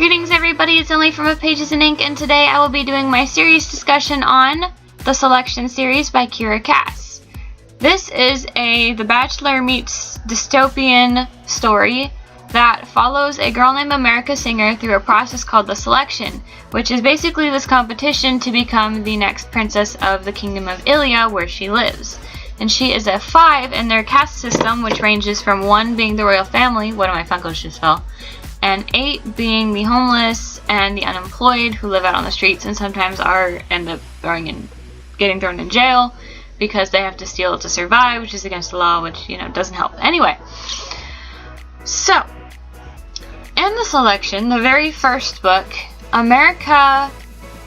Greetings everybody, it's Emily from Pages in Ink, and today I will be doing my series discussion on The Selection series by Kiera Cass. This is a The Bachelor meets dystopian story that follows a girl named America Singer through a process called The Selection, which is basically this competition to become the next princess of the kingdom of Ilia, where she lives. And she is a 5 in their caste system, which ranges from 1 being the royal family, one of my Funkos just fell, and 8 being the homeless and the unemployed who live out on the streets and sometimes end up getting thrown in jail because they have to steal to survive, which is against the law, which, doesn't help. Anyway, so, in The Selection, the very first book, America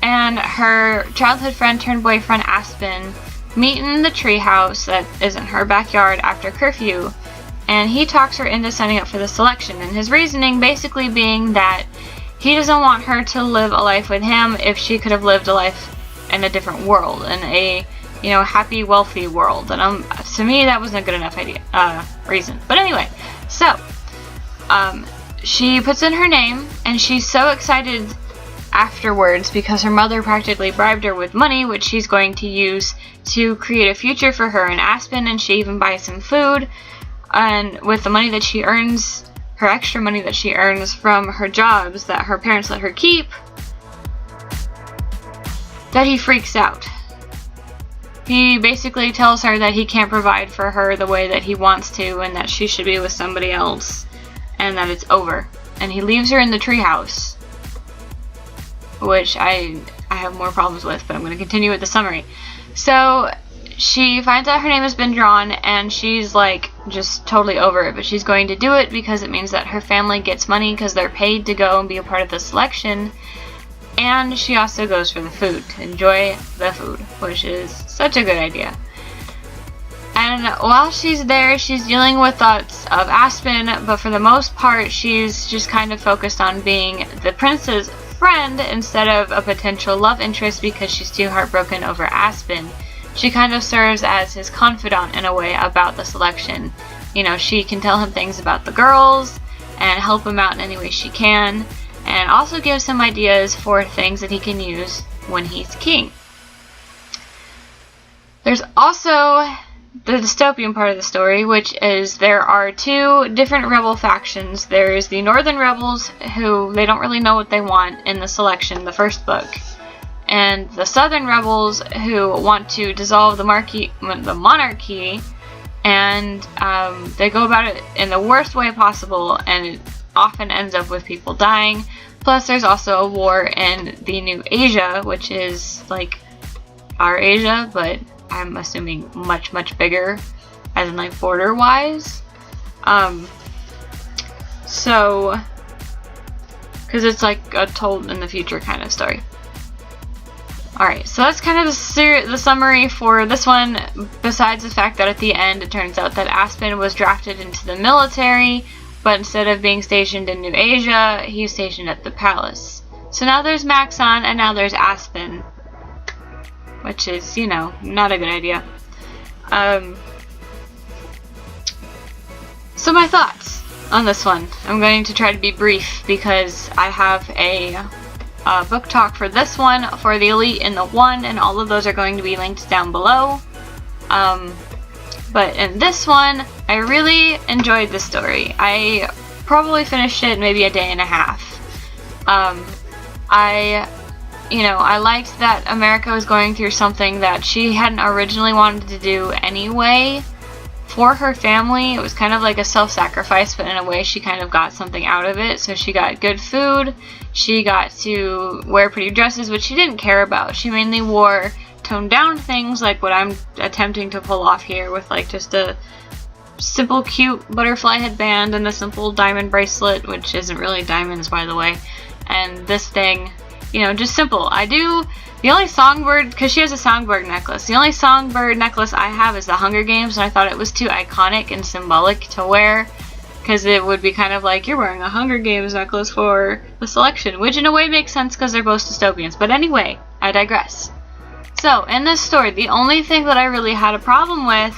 and her childhood friend turned boyfriend Aspen meet in the treehouse that is in her backyard after curfew, and he talks her into signing up for the selection, and his reasoning basically being that he doesn't want her to live a life with him if she could have lived a life in a different world, in a happy, wealthy world. And to me, that wasn't a good enough reason. But anyway, so she puts in her name, and she's so excited afterwards because her mother practically bribed her with money, which she's going to use to create a future for her and Aspen, and she even buys some food. And with the money that she earns, her extra money that she earns from her jobs that her parents let her keep, that he freaks out. He basically tells her that he can't provide for her the way that he wants to, and that she should be with somebody else, and that it's over. And he leaves her in the treehouse, which I have more problems with, but I'm going to continue with the summary. So she finds out her name has been drawn, and she's just totally over it, but she's going to do it because it means that her family gets money because they're paid to go and be a part of the selection. And she also goes for the food, to enjoy the food, which is such a good idea. And while she's there, she's dealing with thoughts of Aspen, but for the most part, she's just kind of focused on being the prince's friend instead of a potential love interest because she's too heartbroken over Aspen. She kind of serves as his confidant in a way about the selection. She can tell him things about the girls and help him out in any way she can, and also gives him ideas for things that he can use when he's king. There's also the dystopian part of the story, which is there are 2 different rebel factions. There is the Northern Rebels, who they don't really know what they want in the selection, the first book, and the Southern Rebels, who want to dissolve the monarchy, and they go about it in the worst way possible, and it often ends up with people dying. Plus, there's also a war in the New Asia, which is like our Asia, but I'm assuming much, much bigger, as in border-wise. So, because it's a told in the future kind of story. Alright, so that's kind of the summary for this one, besides the fact that at the end it turns out that Aspen was drafted into the military, but instead of being stationed in New Asia, he's stationed at the palace. So now there's Maxon, and now there's Aspen, which is, not a good idea. So my thoughts on this one. I'm going to try to be brief because I have a book talk for this one, for the Elite and the 1, and all of those are going to be linked down below. But in this one, I really enjoyed the story. I probably finished it in maybe a day and a half. I liked that America was going through something that she hadn't originally wanted to do anyway for her family. It was kind of like a self-sacrifice, but in a way she kind of got something out of it. So she got good food, she got to wear pretty dresses, which she didn't care about. She mainly wore toned down things like what I'm attempting to pull off here with just a simple cute butterfly headband and a simple diamond bracelet, which isn't really diamonds, by the way, and this thing, just simple. The only songbird, because she has a songbird necklace, the only songbird necklace I have is the Hunger Games, and I thought it was too iconic and symbolic to wear, because it would be kind of like you're wearing a Hunger Games necklace for the selection, which in a way makes sense because they're both dystopians. But anyway, I digress. So, in this story, the only thing that I really had a problem with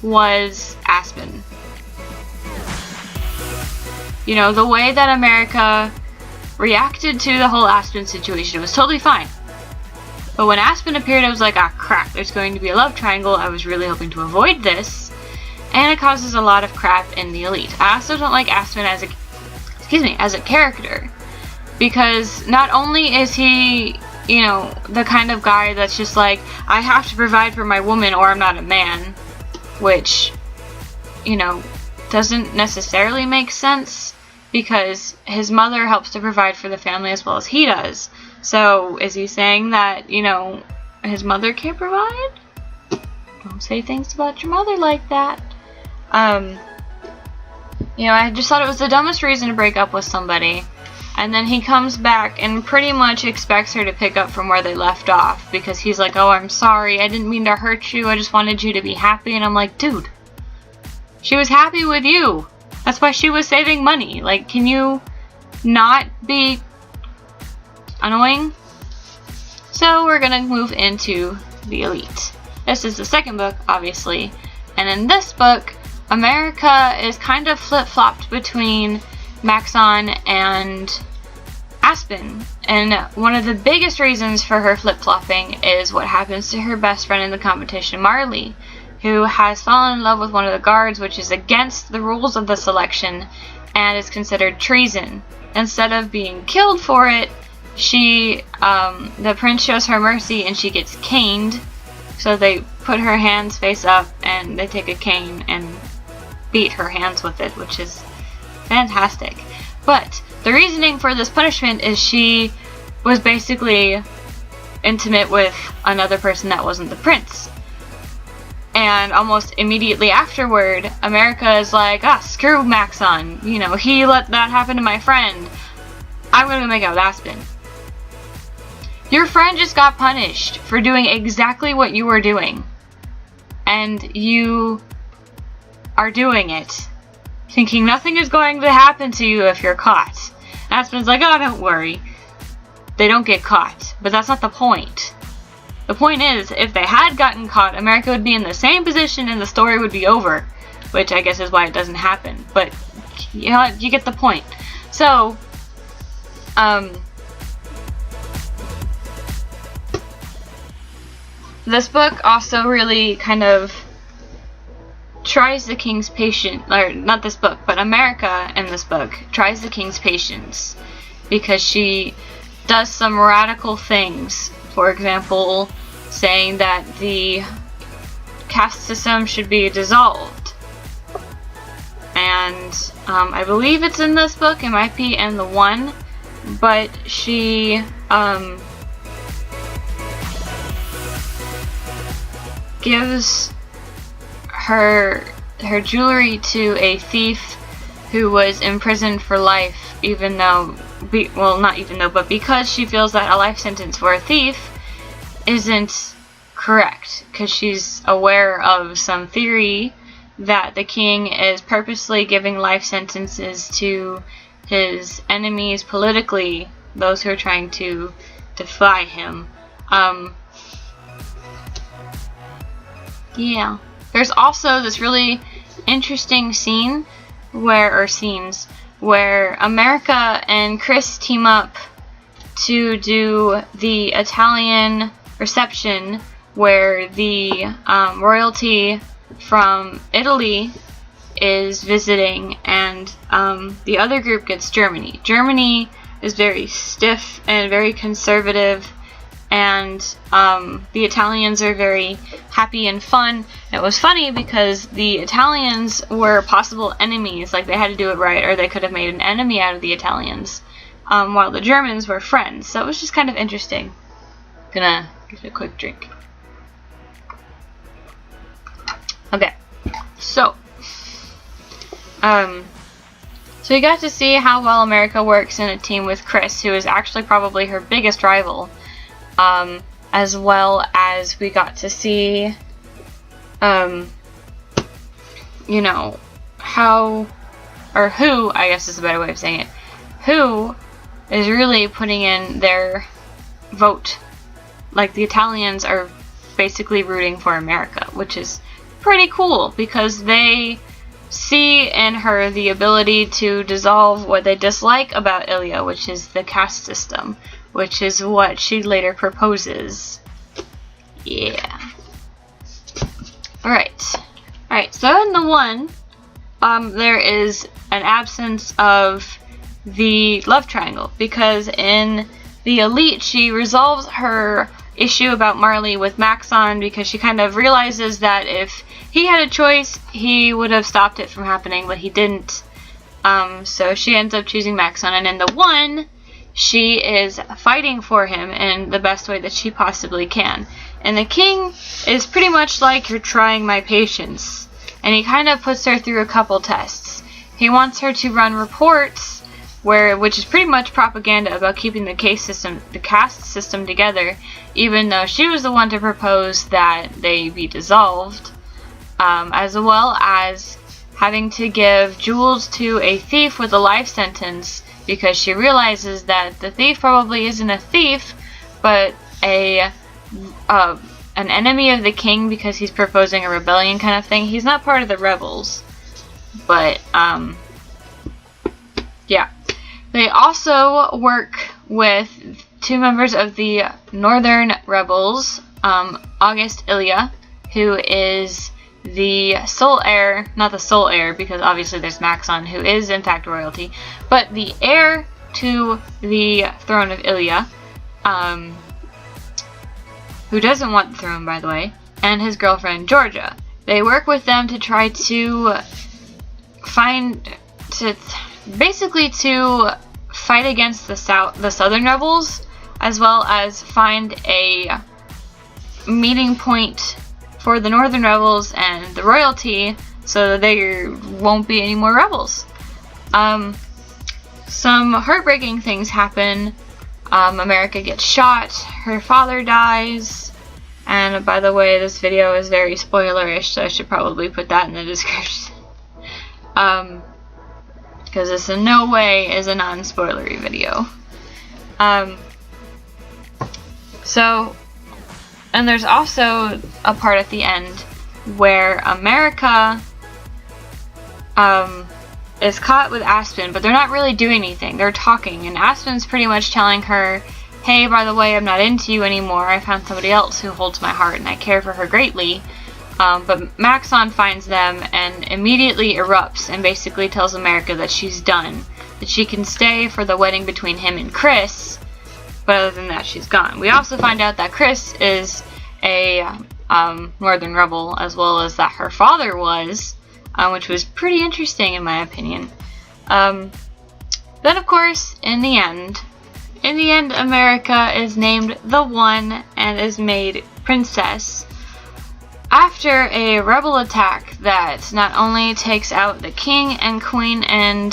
was Aspen. The way that America reacted to the whole Aspen situation. It was totally fine. But when Aspen appeared, I was like, ah, crap, there's going to be a love triangle. I was really hoping to avoid this. And it causes a lot of crap in the elite. I also don't like Aspen as a character. Because not only is he, you know, the kind of guy that's just like, I have to provide for my woman or I'm not a man. Which, you know, doesn't necessarily make sense. Because his mother helps to provide for the family as well as he does. So, is he saying that, you know, his mother can't provide? Don't say things about your mother like that. You know, I just thought it was the dumbest reason to break up with somebody. And then he comes back and pretty much expects her to pick up from where they left off. Because he's like, oh, I'm sorry, I didn't mean to hurt you, I just wanted you to be happy. And I'm like, dude, she was happy with you. That's why she was saving money. Like, can you not be annoying? So we're gonna move into the elite. This is the second book, obviously. And in this book, America is kind of flip-flopped between Maxon and Aspen. And one of the biggest reasons for her flip-flopping is what happens to her best friend in the competition, Marley, who has fallen in love with one of the guards, which is against the rules of the selection and is considered treason. Instead of being killed for it, the prince shows her mercy and she gets caned. So they put her hands face up and they take a cane and beat her hands with it, which is fantastic. But the reasoning for this punishment is she was basically intimate with another person that wasn't the prince. And almost immediately afterward, America is like, ah, screw Maxon. You know, he let that happen to my friend. I'm gonna make out with Aspen. Your friend just got punished for doing exactly what you were doing. And you are doing it, thinking nothing is going to happen to you if you're caught. Aspen's like, oh, don't worry. They don't get caught. But that's not the point. The point is, if they had gotten caught, America would be in the same position and the story would be over. Which I guess is why it doesn't happen. But, you know, you get the point. So, this book also really kind of tries the king's patience, or not this book, but America in this book tries the king's patience because she does some radical things. For example, saying that the caste system should be dissolved. And I believe it's in this book, it might be in the one, but she gives her jewelry to a thief who was imprisoned for life, even though, but because she feels that a life sentence for a thief isn't correct, because she's aware of some theory that the king is purposely giving life sentences to his enemies politically, those who are trying to defy him. Yeah. There's also this really interesting scenes where America and Chris team up to do the Italian reception where the royalty from Italy is visiting, and the other group gets Germany. Germany is very stiff and very conservative, and the Italians are very happy and fun. It was funny because the Italians were possible enemies, like they had to do it right, or they could have made an enemy out of the Italians, while the Germans were friends. So it was just kind of interesting. Gonna get a quick drink. Okay, so you got to see how well America works in a team with Chris, who is actually probably her biggest rival. As well as we got to see, you know, who, I guess is a better way of saying it, who is really putting in their vote. Like, the Italians are basically rooting for America, which is pretty cool, because they see in her the ability to dissolve what they dislike about Ilya, which is the caste system, which is what she later proposes. Yeah. Alright, so in the 1, there is an absence of the love triangle, because in the Elite she resolves her issue about Marley with Maxon, because she kind of realizes that if he had a choice he would have stopped it from happening, but he didn't. So she ends up choosing Maxon, and in the 1 she is fighting for him in the best way that she possibly can. And the king is pretty much like, you're trying my patience, and he kind of puts her through a couple tests. He wants her to run reports which is pretty much propaganda about keeping the caste system together, even though she was the one to propose that they be dissolved, as well as having to give jewels to a thief with a life sentence, because she realizes that the thief probably isn't a thief, but an enemy of the king, because he's proposing a rebellion kind of thing. He's not part of the rebels, but yeah. They also work with 2 members of the Northern Rebels, August Ilya, who is the sole heir, not the sole heir, because obviously there's Maxon, who is in fact royalty, but the heir to the throne of Ilya, who doesn't want the throne, by the way, and his girlfriend Georgia. They work with them to try to basically to fight against the Southern rebels, as well as find a meeting point for the Northern rebels and the royalty, so that there won't be any more rebels. Some heartbreaking things happen. America gets shot, her father dies, and by the way, this video is very spoilerish, so I should probably put that in the description. Because this in no way is a non-spoilery video. And there's also a part at the end where America is caught with Aspen, but they're not really doing anything. They're talking, and Aspen's pretty much telling her, hey, by the way, I'm not into you anymore. I found somebody else who holds my heart, and I care for her greatly. But Maxon finds them and immediately erupts and basically tells America that she's done, that she can stay for the wedding between him and Chris, but other than that, she's gone. We also find out that Chris is a Northern rebel, as well as that her father was, which was pretty interesting in my opinion. Then, of course, in the end, America is named the One and is made princess, after a rebel attack that not only takes out the king and queen, and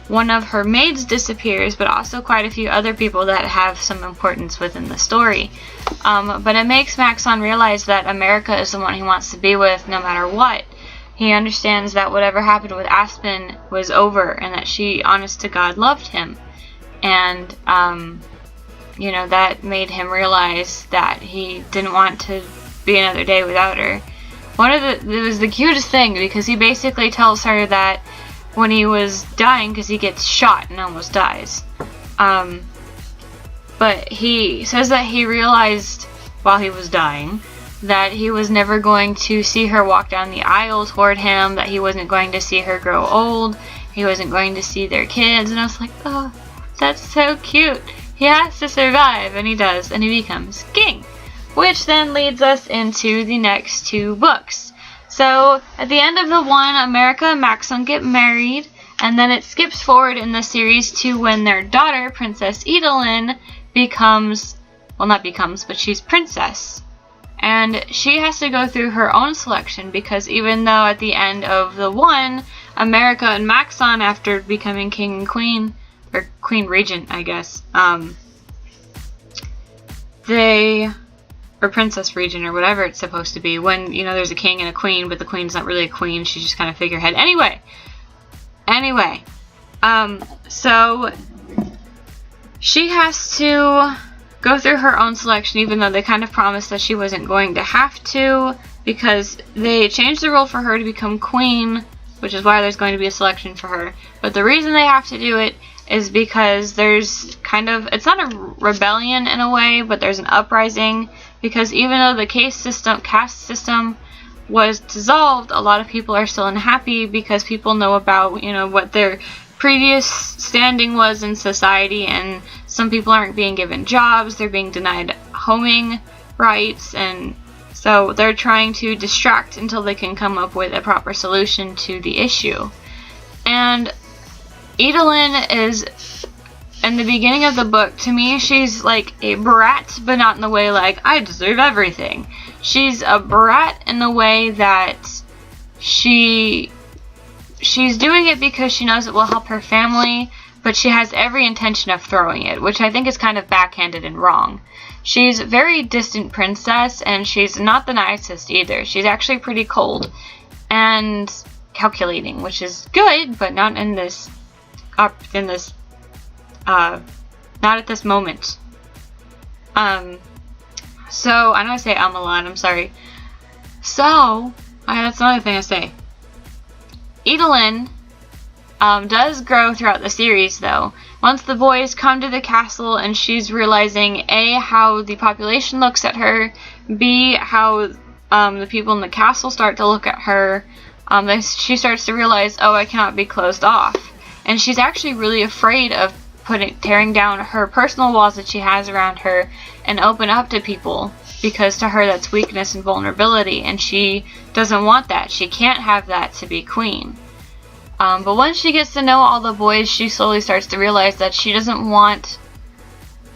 one of her maids disappears, but also quite a few other people that have some importance within the story. But it makes Maxon realize that America is the one he wants to be with no matter what. He understands that whatever happened with Aspen was over, and that she, honest to God, loved him. And, that made him realize that he didn't want to be another day without her. It was the cutest thing, because he basically tells her that when he was dying, because he gets shot and almost dies, but he says that he realized while he was dying that he was never going to see her walk down the aisle toward him, that he wasn't going to see her grow old, he wasn't going to see their kids, and I was like, oh, that's so cute. He has to survive, and he does, and he becomes king. Which then leads us into the next 2 books. So, at the end of the 1, America and Maxon get married, and then it skips forward in the series to when their daughter, Princess Edelyn, but she's princess. And she has to go through her own selection, because even though at the end of the 1, America and Maxon, after becoming king and queen, or queen regent, I guess, or princess regent, or whatever it's supposed to be, when, there's a king and a queen, but the queen's not really a queen, she's just kind of figurehead. Anyway, so she has to go through her own selection, even though they kind of promised that she wasn't going to have to, because they changed the rule for her to become queen which is why there's going to be a selection for her. But the reason they have to do it is because there's kind of, it's not a rebellion in a way, but there's an uprising, because even though the caste system was dissolved, a lot of people are still unhappy because people know about, you know, what their previous standing was in society, and some people aren't being given jobs, they're being denied homing rights, and so they're trying to distract until they can come up with a proper solution to the issue. And Edelyn is, in the beginning of the book, to me, she's like a brat, but not in the way like, I deserve everything. She's a brat in the way that she's doing it because she knows it will help her family, but she has every intention of throwing it, which I think is kind of backhanded and wrong. She's a very distant princess, and she's not the nicest either. She's actually pretty cold and calculating, which is good, but not in this, not at this moment. So, I know I say a lot, I'm sorry. So, that's another thing I say. Edelyn does grow throughout the series, though. Once the boys come to the castle and she's realizing A, how the population looks at her, B, how the people in the castle start to look at her, she starts to realize, oh, I cannot be closed off. And she's actually really afraid of tearing down her personal walls that she has around her and open up to people, because to her that's weakness and vulnerability, and she doesn't want that. She can't have that to be queen. But once she gets to know all the boys, she slowly starts to realize that she doesn't want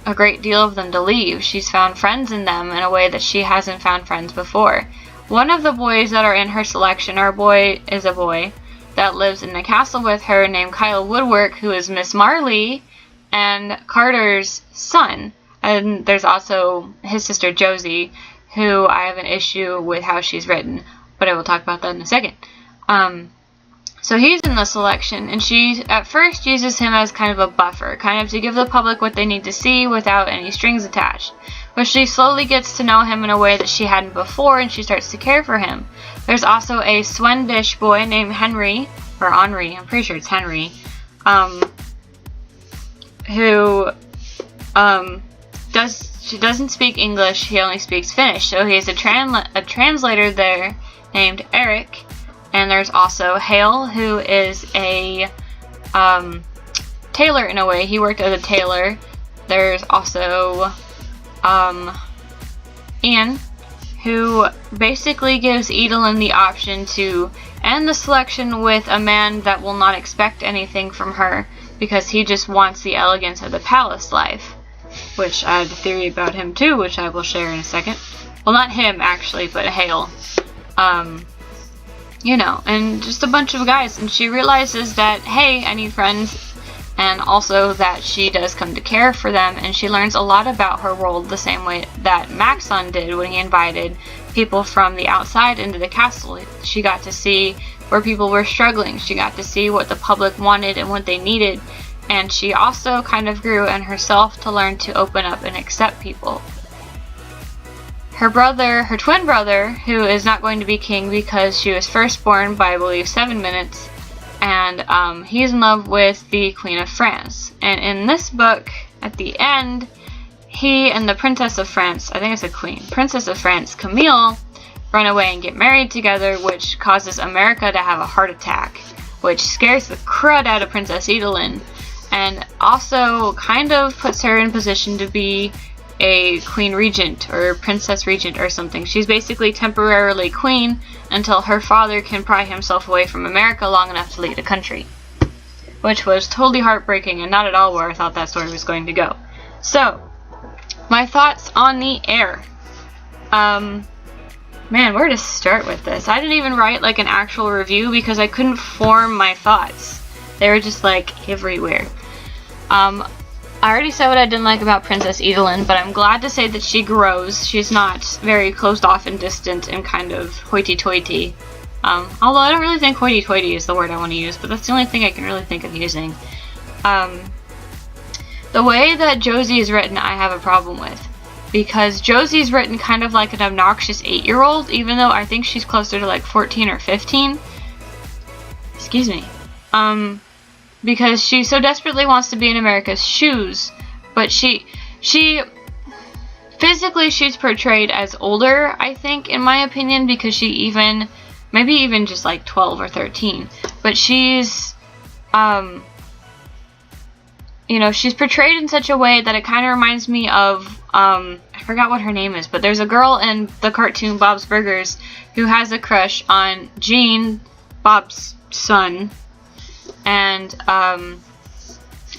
a great deal of them to leave. She's found friends in them in a way that she hasn't found friends before. One of the boys that are in her selection, our boy is a boy that lives in the castle with her named Kyle Woodwork, who is Miss Marley and Carter's son. And there's also his sister Josie, who I have an issue with how she's written, but I will talk about that in a second. So he's in the selection, and she at first uses him as kind of a buffer, kind of to give the public what they need to see without any strings attached. But she slowly gets to know him in a way that she hadn't before, and she starts to care for him. There's also a Swendish boy named Henry, or Henri, I'm pretty sure it's Henry, who she doesn't speak English, he only speaks Finnish, so he has a translator there named Eric. And there's also Hale, who is a tailor in a way. He worked as a tailor. There's also Ian, who basically gives Edelyn the option to end the selection with a man that will not expect anything from her, because he just wants the elegance of the palace life. Which I have a theory about him too, which I will share in a second. Well, not him actually, but Hale. You know, and just a bunch of guys, and she realizes that, hey, I need friends, and also that she does come to care for them, and she learns a lot about her world the same way that Maxon did when he invited people from the outside into the castle. She got to see where people were struggling, she got to see what the public wanted and what they needed, and she also kind of grew in herself to learn to open up and accept people. Her twin brother, who is not going to be king because she was first born by, I believe, 7 minutes, and he's in love with the Queen of France. And in this book, at the end, he and the Princess of France, I think it's a queen, Princess of France, Camille, run away and get married together, which causes America to have a heart attack, which scares the crud out of Princess Edelyn, and also kind of puts her in position to be a queen regent or princess regent or something. She's basically temporarily queen until her father can pry himself away from America long enough to lead a country, which was totally heartbreaking and not at all where I thought that story was going to go. So, my thoughts on the heir. Man, where to start with this? I didn't even write like an actual review because I couldn't form my thoughts. They were just like everywhere. I already said what I didn't like about Princess Edelyn, but I'm glad to say that she grows. She's not very closed off and distant and kind of hoity-toity. Although I don't really think hoity-toity is the word I want to use, but that's the only thing I can really think of using. The way that Josie is written, I have a problem with. Because Josie's written kind of like an obnoxious 8-year-old, even though I think she's closer to like 14 or 15. excuse me, because she so desperately wants to be in America's shoes, but she physically she's portrayed as older, I think, in my opinion, because maybe even just like 12 or 13, but she's, you know, she's portrayed in such a way that it kind of reminds me of, I forgot what her name is, but there's a girl in the cartoon Bob's Burgers who has a crush on Gene, Bob's son, and,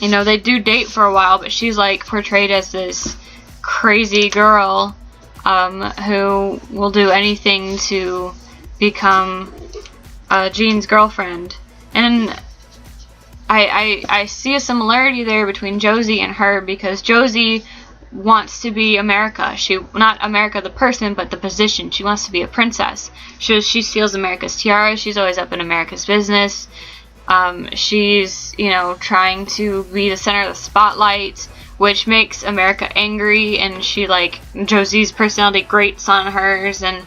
you know, they do date for a while, but she's like portrayed as this crazy girl, who will do anything to become, Gene's girlfriend. And I see a similarity there between Josie and her, because Josie wants to be America. Not America the person, but the position. She wants to be a princess. She steals America's tiara. She's always up in America's business. She's, you know, trying to be the center of the spotlight, which makes America angry, and Josie's personality grates on hers, and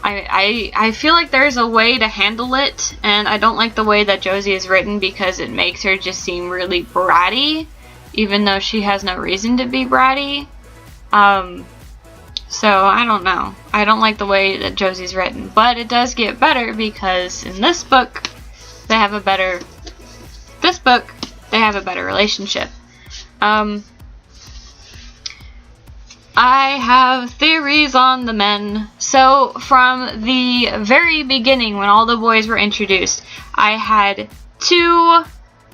I feel like there's a way to handle it, and I don't like the way that Josie is written, because it makes her just seem really bratty, even though she has no reason to be bratty. So I don't know. I don't like the way that Josie's written, but it does get better, because in this book they have a better relationship. I have theories on the men. So from the very beginning, when all the boys were introduced, I had two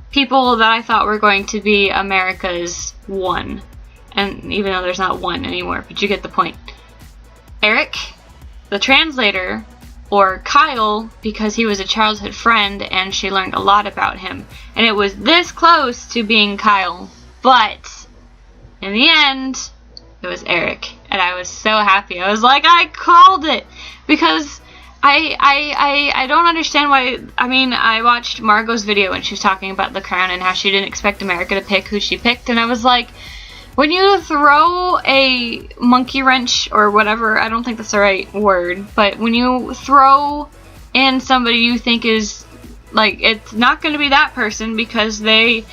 people that I thought were going to be America's one. And even though there's not one anymore, but you get the point. Eric, the translator, or Kyle, because he was a childhood friend and she learned a lot about him. And it was this close to being Kyle, but in the end, it was Eric, and I was so happy. I was like, I called it, because I don't understand why. I mean, I watched Margot's video and she was talking about The Crown and how she didn't expect America to pick who she picked, and I was like, when you throw a monkey wrench or whatever, I don't think that's the right word, but when you throw in somebody you think is, like, it's not going to be that person because they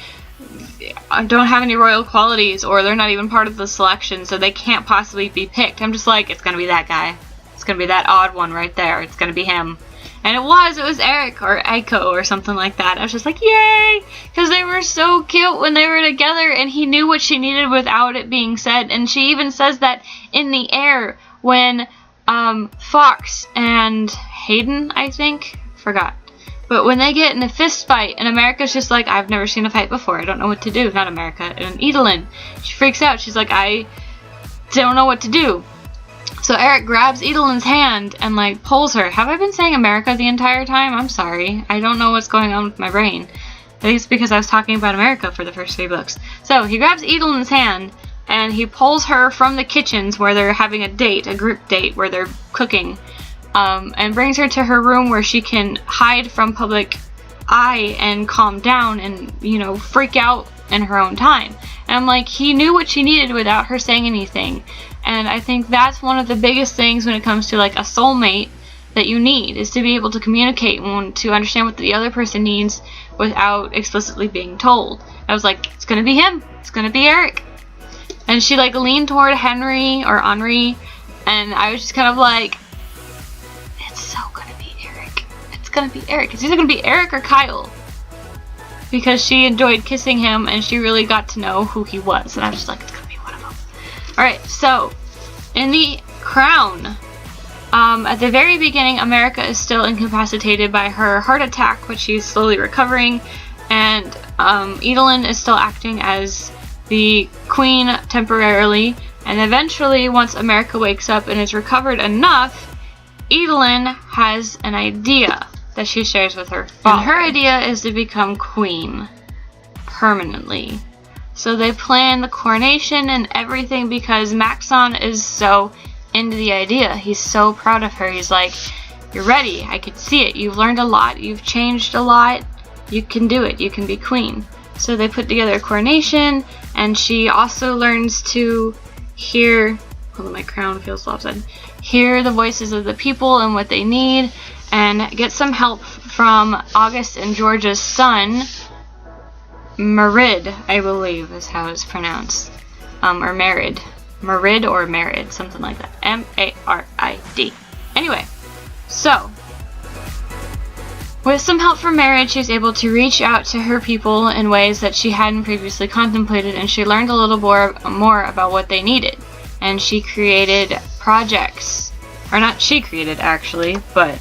don't have any royal qualities, or they're not even part of the selection, so they can't possibly be picked. I'm just like, it's gonna be that guy. It's gonna be that odd one right there. It's gonna be him. And it was Eric or Aiko or something like that. I was just like, yay! Because they were so cute when they were together, and he knew what she needed without it being said. And she even says that in the air when Fox and Hayden, I think, forgot. But when they get in a fist fight, and America's just like, I've never seen a fight before. I don't know what to do. Not America. And Edelyn, she freaks out. She's like, I don't know what to do. So Eric grabs Edelyn's hand and, like, pulls her. Have I been saying America the entire time? I'm sorry. I don't know what's going on with my brain. I think it's because I was talking about America for the first 3 books. So he grabs Edelyn's hand, and he pulls her from the kitchens where they're having a date, a group date, where they're cooking. And brings her to her room where she can hide from public eye and calm down and, you know, freak out in her own time. And I'm like, he knew what she needed without her saying anything. And I think that's one of the biggest things when it comes to, like, a soulmate that you need, is to be able to communicate and to understand what the other person needs without explicitly being told. I was like, it's gonna be him. It's gonna be Eric. And she, like, leaned toward Henry, and I was just kind of like, gonna be Eric. It's either gonna be Eric or Kyle, because she enjoyed kissing him and she really got to know who he was, and I was just like, it's gonna be one of them. Alright, so in The Crown, at the very beginning, America is still incapacitated by her heart attack, which she's slowly recovering, and Edelyn is still acting as the queen temporarily, and eventually, once America wakes up and is recovered enough, Edelyn has an idea that she shares with her father. And her idea is to become queen permanently. So they plan the coronation and everything because Maxon is so into the idea. He's so proud of her. He's like, you're ready. I can see it. You've learned a lot. You've changed a lot. You can do it. You can be queen. So they put together a coronation, and she also learns to hear, hold on, my crown feels lopsided, hear the voices of the people and what they need, and get some help from August and Georgia's son, Marid, I believe is how it's pronounced. Or Marid. Marid or Marid, something like that. M-A-R-I-D. Anyway, so with some help from Marid, she was able to reach out to her people in ways that she hadn't previously contemplated, and she learned a little more about what they needed. And she created projects. Or not she created, actually, but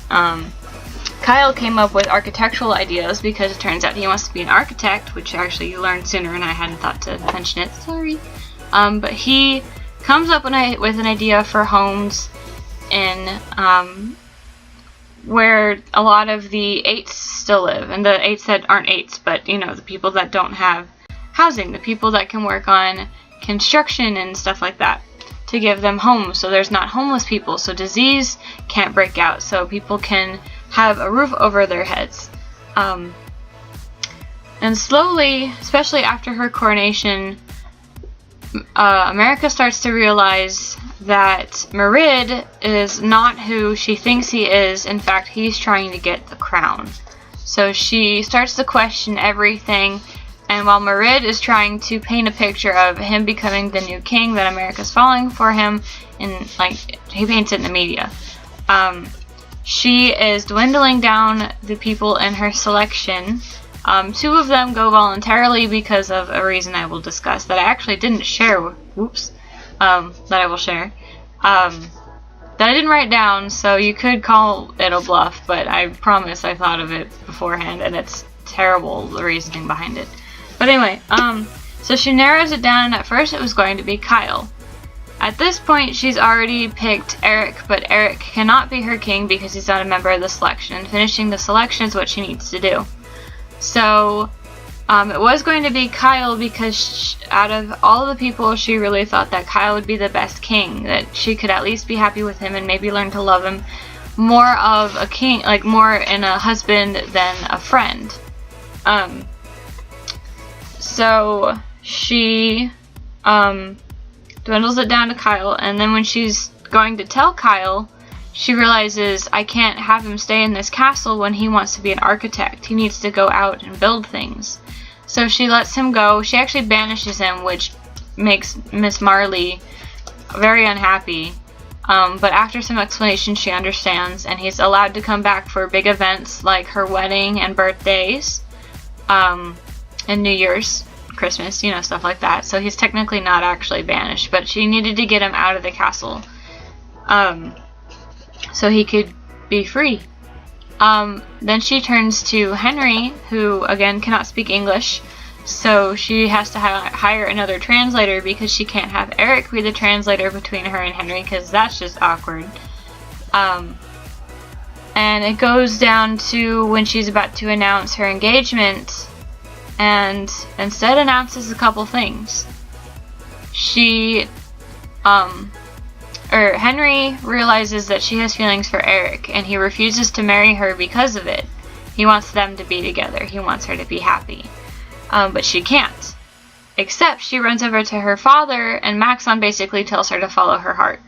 Kyle came up with architectural ideas because it turns out he wants to be an architect, which actually you learned sooner and I hadn't thought to mention it. Sorry. But he comes up with an idea for homes in where a lot of the eights still live, and the eights that aren't eights, but you know, the people that don't have housing, the people that can work on construction and stuff like that, to give them homes so there's not homeless people, so disease can't break out, so people can have a roof over their heads. And slowly, especially after her coronation, America starts to realize that Marid is not who she thinks he is. In fact, he's trying to get the crown. So she starts to question everything, and while Marid is trying to paint a picture of him becoming the new king, that America's falling for him, and like he paints it in the media, she is dwindling down the people in her selection. Two of them go voluntarily because of a reason I will discuss that I actually didn't share. That I will share. That I didn't write down, so you could call it a bluff, but I promise I thought of it beforehand, and it's terrible, the reasoning behind it. But anyway, so she narrows it down, and at first it was going to be Kyle. At this point, she's already picked Eric, but Eric cannot be her king because he's not a member of the selection, and finishing the selection is what she needs to do. So, it was going to be Kyle because out of all the people, she really thought that Kyle would be the best king, that she could at least be happy with him and maybe learn to love him more of a king, like more in a husband than a friend. So she dwindles it down to Kyle, and then when she's going to tell Kyle, she realizes I can't have him stay in this castle when he wants to be an architect. He needs to go out and build things. So she lets him go. She actually banishes him, which makes Miss Marley very unhappy. But after some explanation, she understands, and he's allowed to come back for big events like her wedding and birthdays, and New Year's, Christmas, you know, stuff like that. So he's technically not actually banished, but she needed to get him out of the castle, so he could be free. Then she turns to Henry, who again cannot speak English, so she has to hire another translator because she can't have Eric be the translator between her and Henry because that's just awkward. And it goes down to when she's about to announce her engagement, and instead announces a couple things. Henry realizes that she has feelings for Eric, and he refuses to marry her because of it. He wants them to be together. He wants her to be happy. But she can't. Except she runs over to her father, and Maxon basically tells her to follow her heart.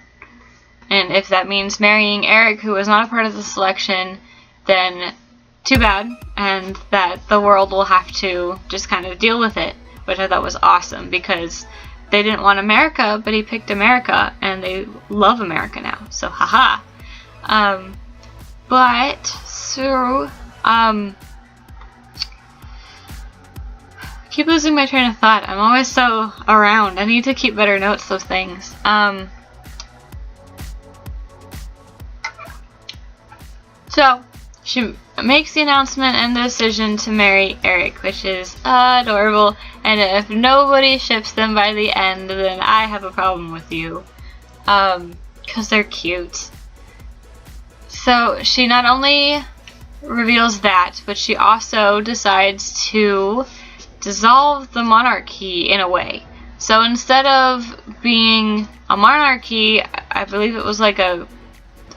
And if that means marrying Eric, who was not a part of the selection, then too bad, and that the world will have to just kind of deal with it, which I thought was awesome, because they didn't want America, but he picked America, and they love America now, so haha. Keep losing my train of thought. I'm always so around. I need to keep better notes of things. So she makes the announcement and the decision to marry Eric, which is adorable, and if nobody ships them by the end, then I have a problem with you, because they're cute. So she not only reveals that, but she also decides to dissolve the monarchy in a way. So instead of being a monarchy, I believe it was like a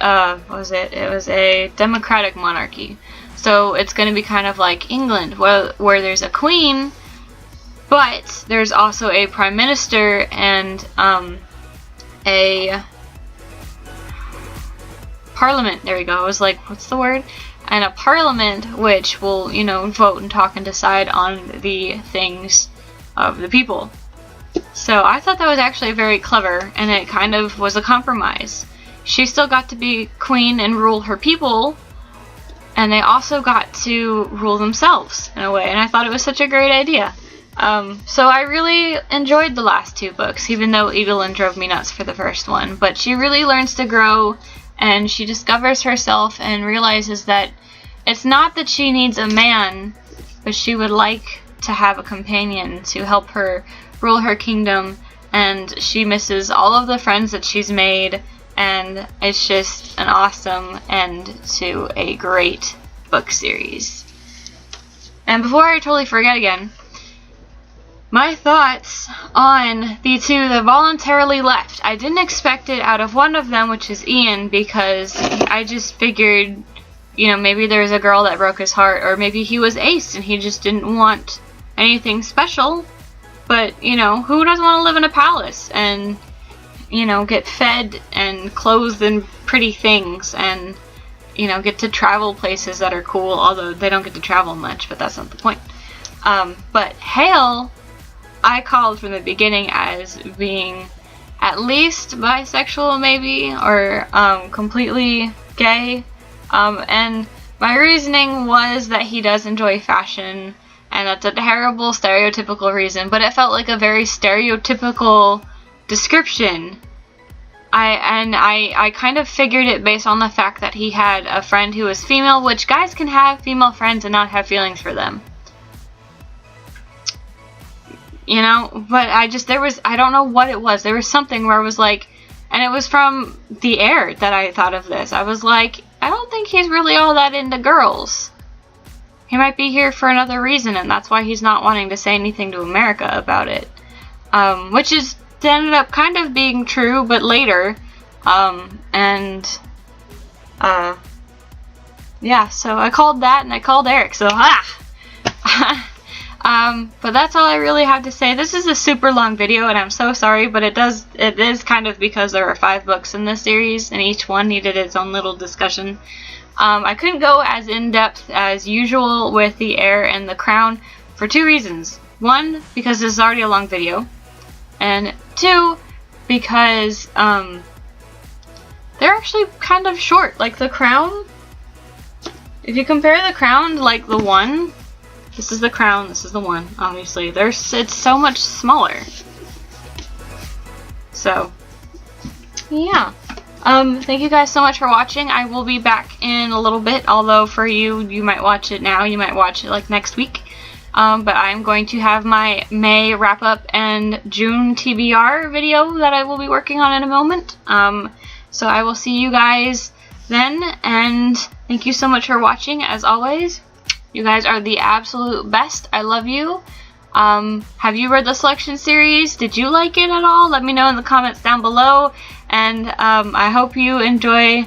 what was it? It was a democratic monarchy. So it's going to be kind of like England, where there's a queen, but there's also a prime minister and a parliament. There we go. I was like, what's the word? and a parliament which will, you know, vote and talk and decide on the things of the people. So I thought that was actually very clever, and it kind of was a compromise. She still got to be queen and rule her people, and they also got to rule themselves in a way, and I thought it was such a great idea. So I really enjoyed the last 2 books, even though Evelyn drove me nuts for the first one. But she really learns to grow, and she discovers herself and realizes that it's not that she needs a man, but she would like to have a companion to help her rule her kingdom, and she misses all of the friends that she's made, and it's just an awesome end to a great book series. And before I totally forget again, my thoughts on the 2 that voluntarily left. I didn't expect it out of one of them, which is Ian, because I just figured, you know, maybe there was a girl that broke his heart, or maybe he was ace and he just didn't want anything special. But, you know, who doesn't want to live in a palace and, you know, get fed and clothed in pretty things and, you know, get to travel places that are cool, although they don't get to travel much, but that's not the point. But Hale, I called from the beginning as being at least bisexual, maybe, or completely gay. And my reasoning was that he does enjoy fashion, and that's a terrible stereotypical reason, but it felt like a very stereotypical description. I kind of figured it based on the fact that he had a friend who was female, which guys can have female friends and not have feelings for them. You know, but I don't know what it was. There was something where I was like, and it was from the air that I thought of this. I was like, I don't think he's really all that into girls. He might be here for another reason, and that's why he's not wanting to say anything to America about it. Which ended up kind of being true, but later. Yeah, so I called that, and I called Eric, so but that's all I really have to say. This is a super long video, and I'm so sorry, but it is kind of because there are 5 books in this series, and each one needed its own little discussion. I couldn't go as in-depth as usual with the Heir and the Crown for 2 reasons. 1, because this is already a long video, and 2, because they're actually kind of short. Like the Crown, if you compare the Crown to like the 1, this is the Crown, this is the 1, obviously. It's so much smaller. So, yeah. Thank you guys so much for watching. I will be back in a little bit, although for you might watch it now, you might watch it like next week. But I'm going to have my May wrap-up and June TBR video that I will be working on in a moment. So I will see you guys then, and thank you so much for watching, as always. You guys are the absolute best. I love you. Have you read the selection series? Did you like it at all? Let me know in the comments down below. And I hope you enjoy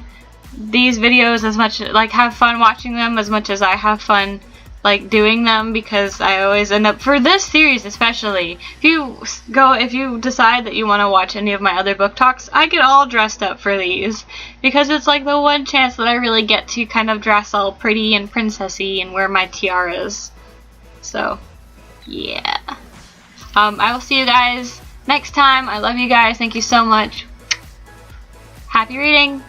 these videos as much, like have fun watching them as much as I have fun like doing them, because I always end up, for this series especially, if you decide that you want to watch any of my other book talks, I get all dressed up for these, because it's like the one chance that I really get to kind of dress all pretty and princessy and wear my tiaras. So yeah, I will see you guys next time. I love you guys. Thank you so much. Happy reading.